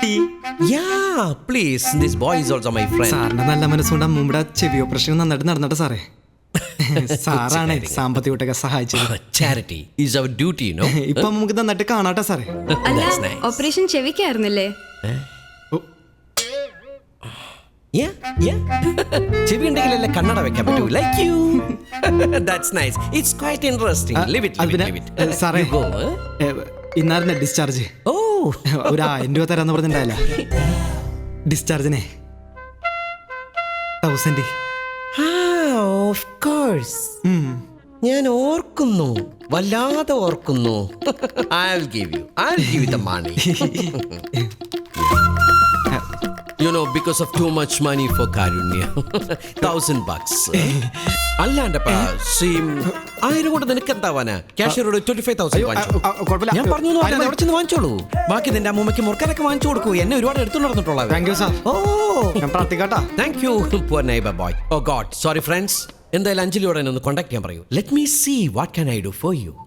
Yeah, please. This boy is also my friend. സാറിന്റെ നല്ല മനസ്സുകൊണ്ട് അമ്മൂമ്മയുടെ ചെവി ഓപ്പറേഷൻ നന്നായിട്ട് നടന്നിട്ട് സാറേ. സാറാണ് സാമ്പത്തികമായിട്ടൊക്കെ സഹായിച്ചത്. Charity is our duty, no? ഇപ്പൊ നമുക്ക് നന്നായിട്ട് കാണാട്ടെ സാറേ. That's nice. ഓപ്പറേഷൻ ചെവിക്കായിരുന്നില്ലേ? Yeah. ചെവി ഉണ്ടെങ്കിലല്ലേ കണ്ണട വെക്കാൻ പറ്റൂ. Like you. That's nice. It's quite interesting. Leave it. സാറേ You go. ഇന്നായിരുന്നു ഡിസ്ചാർജ്. Oh. ഒരു 1000 രൂപ തരാന്ന് പറഞ്ഞിട്ടുണ്ടായില്ല ഡിസ്ചാർജിനെ. 1000. Of course. ഞാൻ ഓർക്കുന്നു, വല്ലാതെ ഓർക്കുന്നു. I'll give you the money. You know, because of too much money for Karunya. $1,000. അല്ലാണ്ടപ്പാ same 1000 കൊണ്ട് നിനക്ക് എന്താവാനാ? ക്യാഷ്യറോട് 25,000 വാങ്ങിച്ചു. ഞാൻ പറഞ്ഞു അവിടെ ചെന്ന് വാങ്ങിച്ചോളൂ. ബാക്കി നിന്റെ അമ്മൂമ്മയ്ക്ക് മുറുക്കാനൊക്കെ വാങ്ങിച്ചു കൊടുക്കൂ. എന്നെ ഒരുപാട് എടുത്തു നടന്നിട്ടുള്ളത്. Thank you sir. ഞാൻ പ്രാർത്ഥിക്കാട്ടാ. Thank you, poor neighbor boy. Oh God, sorry friends. എന്തായാലും അഞ്ജലിയോടെ എന്നെ ഒന്ന് കോൺടാക്ട് ചെയ്യാൻ പറയൂ. Let me see what can I do for you.